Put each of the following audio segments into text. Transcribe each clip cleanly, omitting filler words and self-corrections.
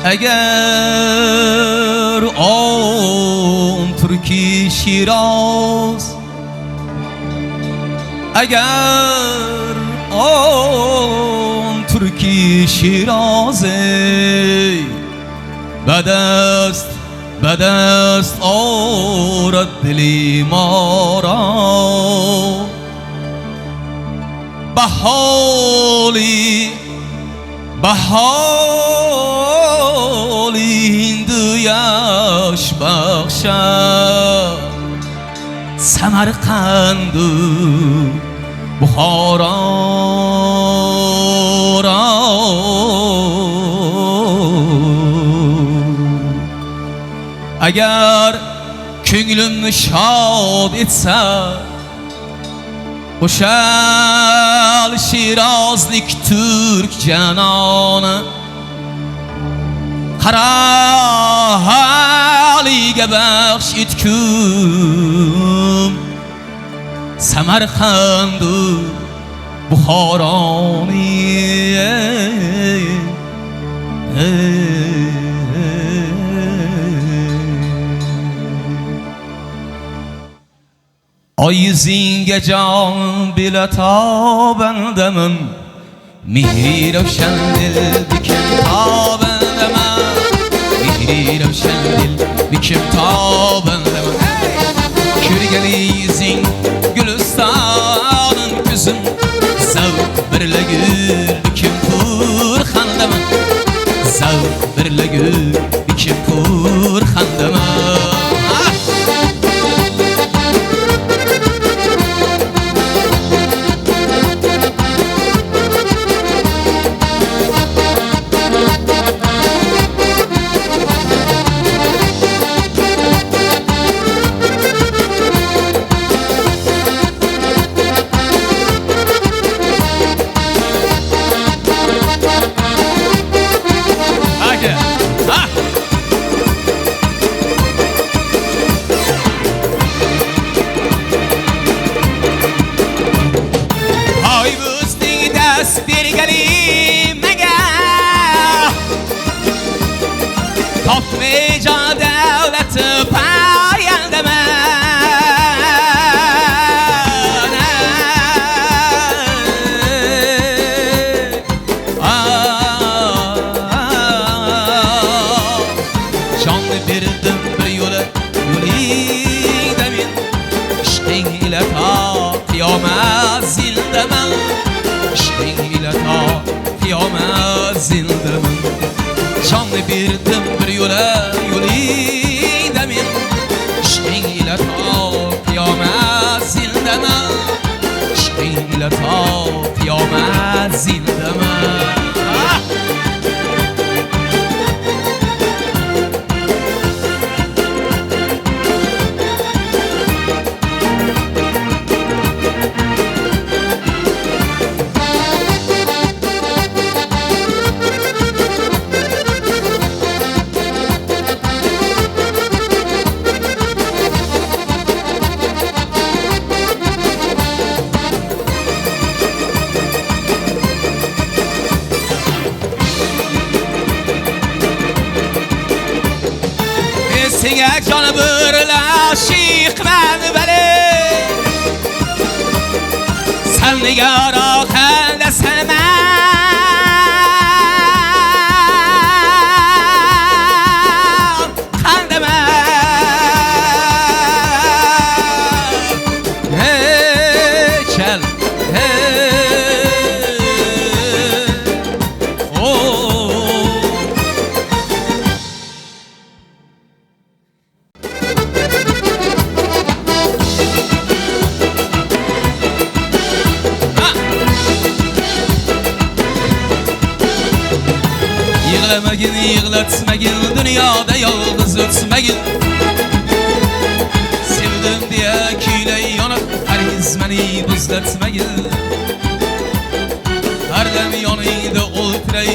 اگر آن ترکی شیراز، اگر آن ترکی شیرازه بد است آرد دلی ما را به حالی هندویش بخشد سمرقند و بخارا را. اگر ko'nglim shod etsa o'shal shirozlik turk janoni qara haliga baxsh etgum Samarqand u Buxoroni. Oy yuzingga jon bilatabandamam, mehri ravshan dil bikim tabandamam, mehri ravshan dil bikim tabandamam. Ko'rgani yuzing gulistonin ko'zim, zavq birla gul bikim purxandamam, zavq birla gul bikim purxandamam. Birdim bir yo'la yo'lingda men, ishqing ila to qiyomat zindaman, ishqing ila to qiyomat zindaman. Senga joni birla shiqman bale, san nigora qandasaman, qandaman. Hey chal, hey, oh. Yig'lamagin, yig'latmagin, dunyoda yolg'iz o'tmagin. Sevdim deya kuylay yonib, hargiz meni buzlatmagin. Har dam yoningda o'ltiray,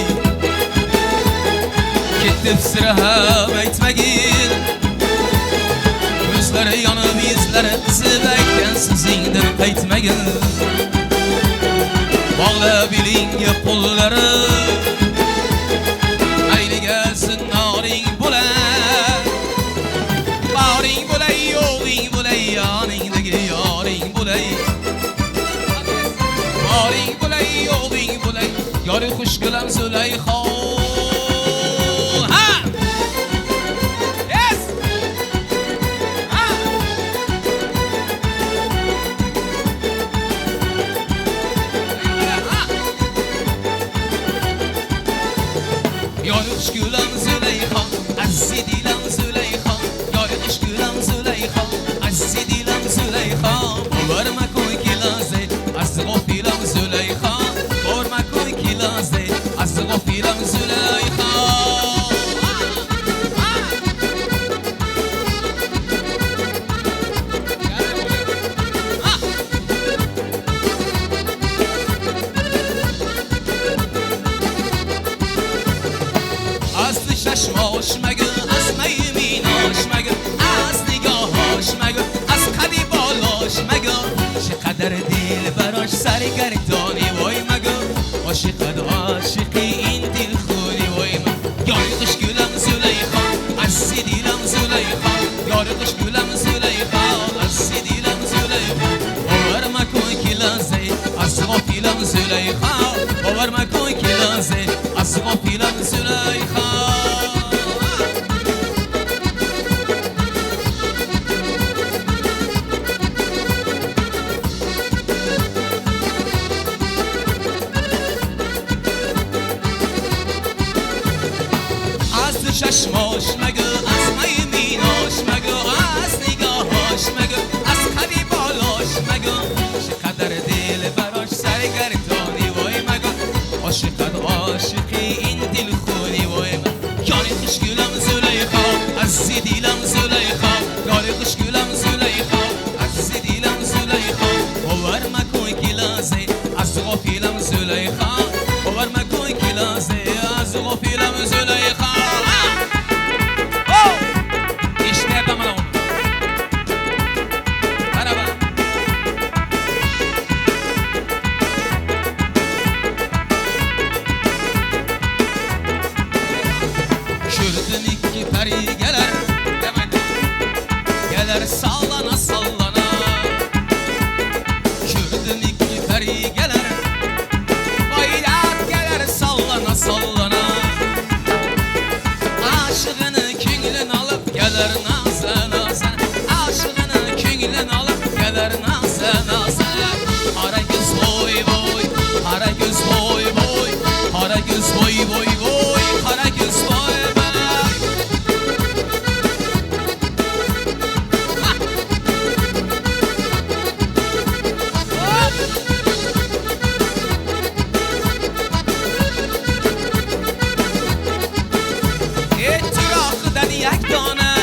ketib sira ham aytmagin. Ko'zlari yonib, yuzlari qizib aytgan so'zingdan qaytmagin. Bog'lab belingga qo'llari, ayligasin خوش گلم زلیخا یاری خوش گلم زلیخا عزیز دیلم زلیخا یاری خوش گلم زلیخا عزیز دیلم زلیخا باور مکن که لازه از غفیرم زلیخا باور مکن که لازه از غفیرم زلیخا چشماش مگه از میمیناش مگه از نگاهاش مگه از قدی بالاش مگه چقدر دل براش سرگردانی وای مگه عاشقت عاشقی این دل خونی وای مگه یاری خوش گلم زلیخا عزیز دیلم زلیخا یاری خوش گلم زلیخا عزیز دیلم زلیخا باور مکن که لحظه از غفلم زلیخا باور مکن که لحظه از غفلم زلیخا چشماش مگه از میمیناش مگه از نگاهاش مگه از قدی بالاش مگه چقدر دل براش سرگردانی وای مگه عاشقت عاشقی این دل خونی وای مگه یاری خوش گلم زلیخا عزیز دیلم زلیخا یاری خوش گلم زلیخا عزیز دیلم زلیخا باور مکن که لحظه از غفلم زلیخا باور مکن که لحظه از غفلم زلیخا sallana sallana Gördüm iki peri gelir Bayrak gelir sallana sallana Aşığını künglün alıp gelir nazan nazan Aşığını künglün alıp gelir nazan nazan Hara göz boy boy Hara göz boy boy Hara göz boy boy boy Hara göz boy boy یک دانه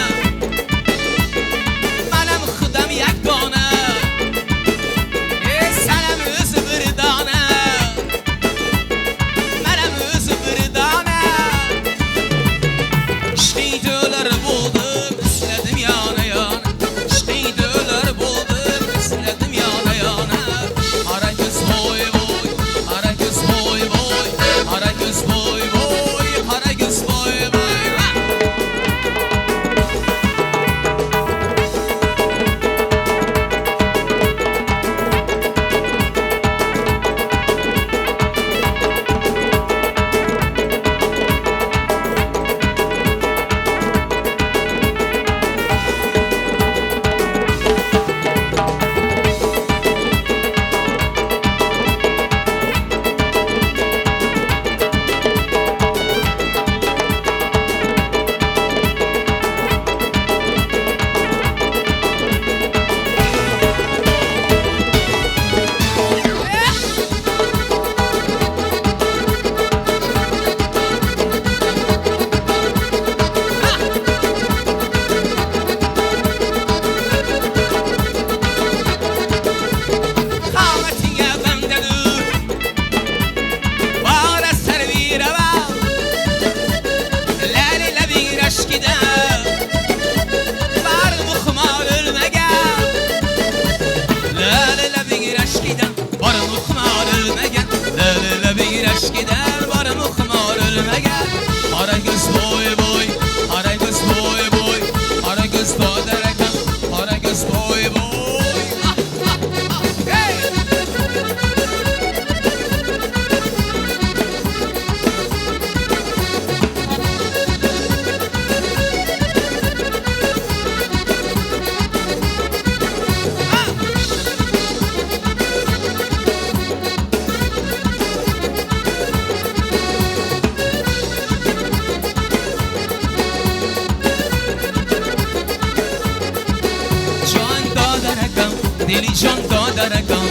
درکم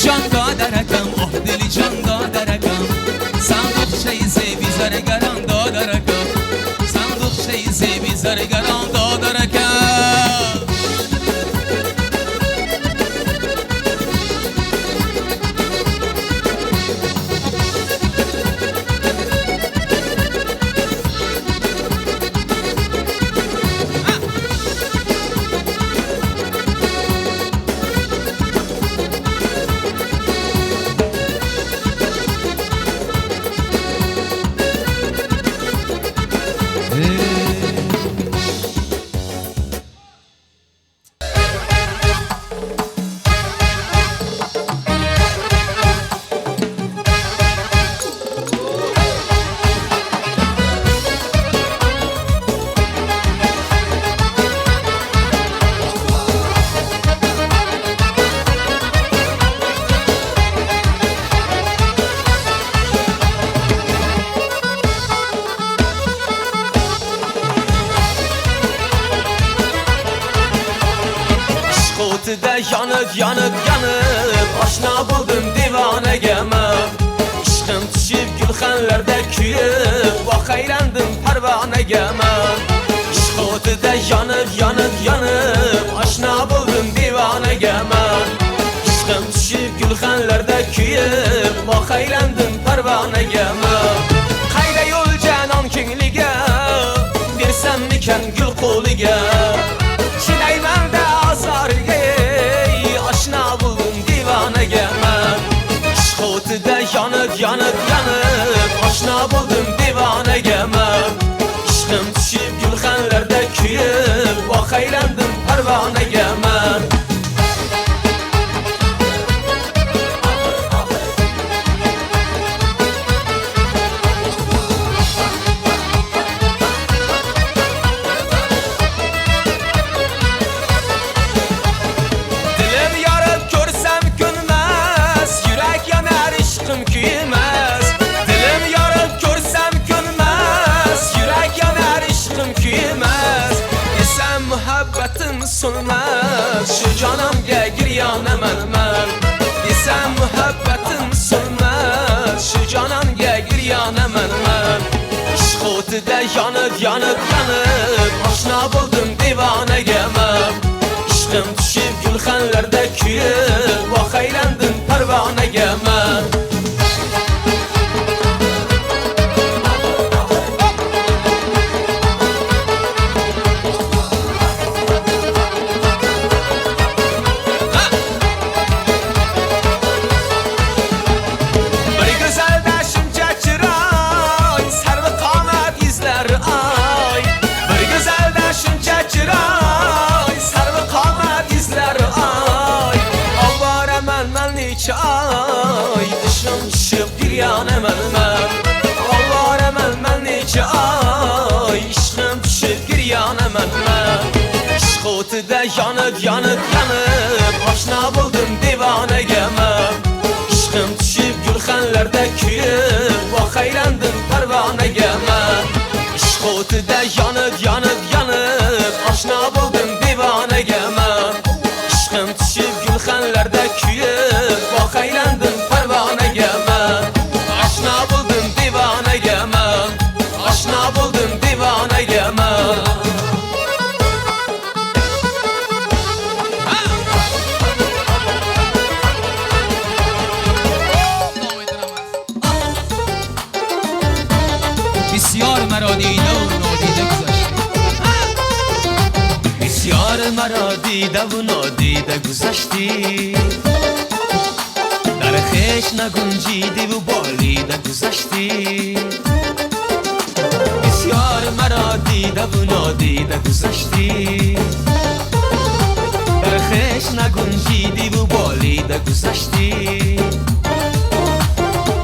جان درکم اوه دلی جان درکم صندوق شیزه بیزارگران درکم صندوق شیزه بیزارگران درکم de yanıp yanıp yanıp aşna buldum divanegeme İşqim düşüp gülxanlarda kuyup Vakaylandım pervanegeme İşq de yanıp yanıp yanıp aşna buldum divanegeme İşqim düşüp gülxanlarda kuyup Vakaylandım pervanegeme Qayda yol canan kinlige Versem miken gül koliga Çileymen de azarge Aşna buldum divanegeme İşq de yanıp yanıp yanıp Aşna buldum divanegeme İşqim düşüp gülxanlarda kuyup Vakaylandım pervanegeme Sönmez şu canımga giryan emelmel Desem muhabbetim sönmez şu canımga giryan emelmel İşq de yanıp yanıp yanıp Aşna buldum divanegeme İşqim düşüp gülxanlarda kuyup Vakaylandım pervanegeme Ay dışım düşüp giryan emelmel Allah emelmel nece ay İşqim düşüp giryan emelmel İşq de yanıp yanıp yanıp Aşna buldum divanegeme İşqim düşüp gülxanlarda kuyup Vakaylandım pervanegeme İşq de yanıp yanıp yanıp Aşna buldum divanegeme İşqim düşüp gülxanlarda kuyup Vakaylandım pervanegeme Aşna buldum divanegeme Aşna buldum divanegeme بسیار مرا دیده و نادیده گذشتی بسیار مرا دیده و نادیده گذشتی در خیش نگنجیدی و بالیده گذشتی بسیار مرا دیده و نادیده گذشتی در خیش نگنجیدی و بالیده گذشتی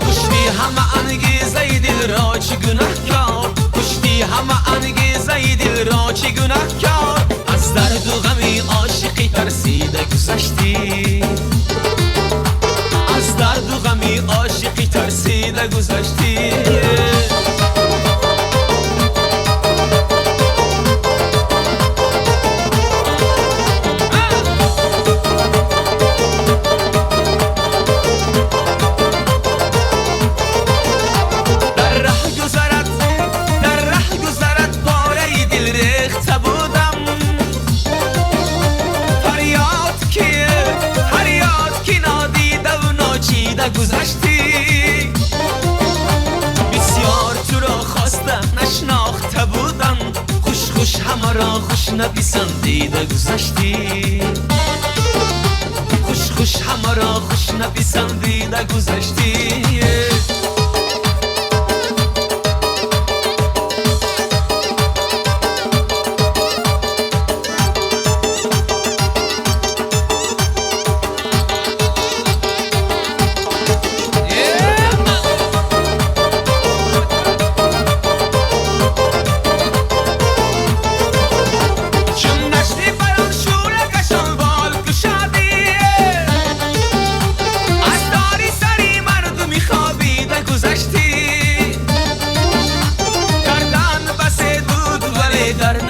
کشتی همه انگیزه دل را چه گناهکار کشتی همه انگیزه دل را چه گناهکار از درد و غمی عاشقی ترسیده گذشتی از درد و غمی عاشقی ترسیده گذشتی همه را خوش نپسندیده گذشتی خوش خوش همه را خوش نپسندیده گذشتی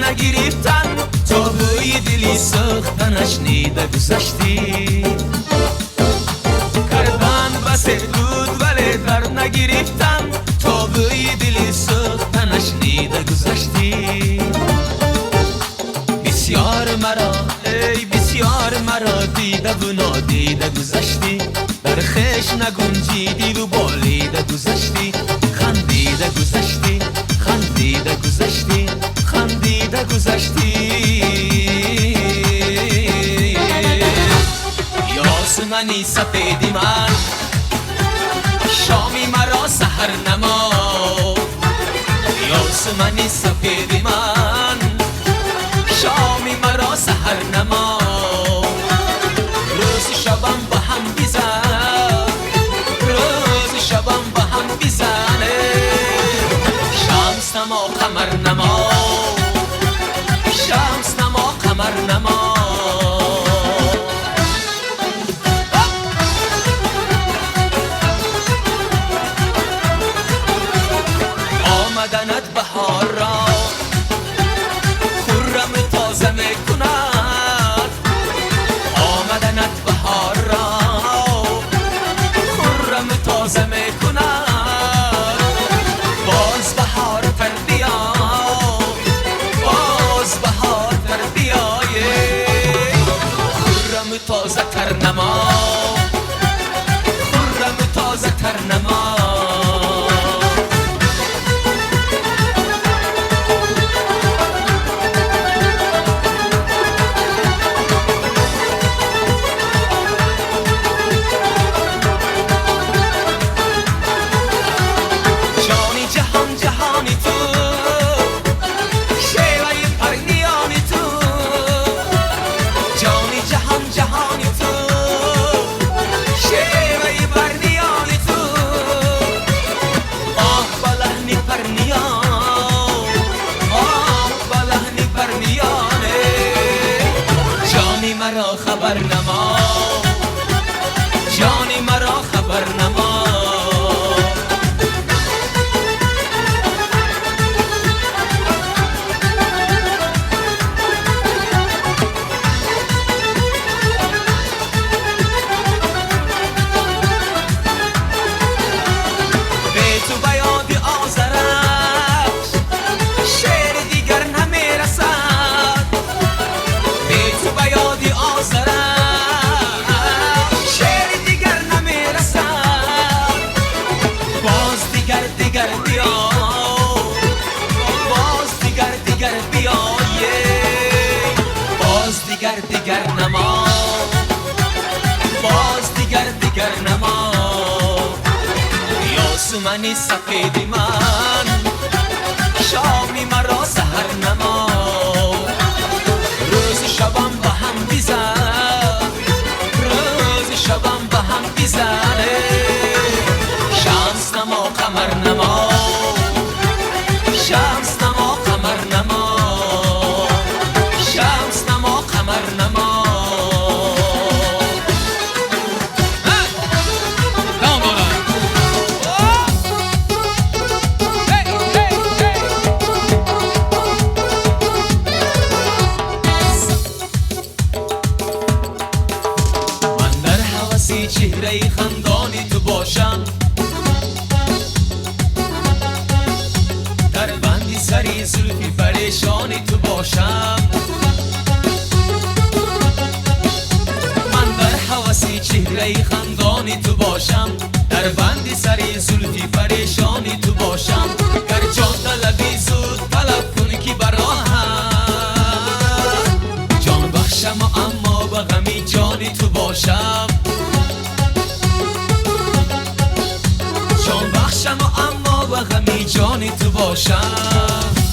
نگرفتن تا بوی دلی سختنش نیده گذشتی کردن بس بود ولی در نگرفتن تا بوی دلی سختنش نیده گذشتی بسیار مرا ای بسیار مرا دیده و نادیده گذشتی در خش نگنجیدی و بالیده گذشتی خندیده گذشتی خندیده گذشتی خندیده گذشتی یاسمنی سفیدی من شامی مرا سحر نما یاسمنی سفیدی من شامی مرا سحر نما روز شبم با هم بیزن روز شبم با هم بیزنه شمس نما قمر نما شمس نما قمر نما آمدنت بهار را خرم تازه میکند آمدنت بهار را خرم تازه میکند باز بهار تر بیا باز بهار تر بیای خرم تازه تر نما خرم تازه تر نما مرا خبر نما جانی مرا خبر نما به تو بیاد آزرش شعر دیگر نمیرسد به تو بیاد آزرش شعر دیگر نمیرسد باز دیگر بیا باز دیگر بیا باز دیگر نما باز دیگر نما یاسمنی سفیدی من شامی مرا سحر نما روز شبم با هم بیزن روز شبم با هم بیزنه شمس نما قمر نما شمس نما قمر نما شمس نما قمر نما چهره خندانی تو باشم در بندی سری زلفی پریشانی تو باشم من در حواسی چهره خندانی تو باشم در بندی سری زلفی پریشانی تو باشم گر جان طلبی زود طلب کن که براهم جان تو باشم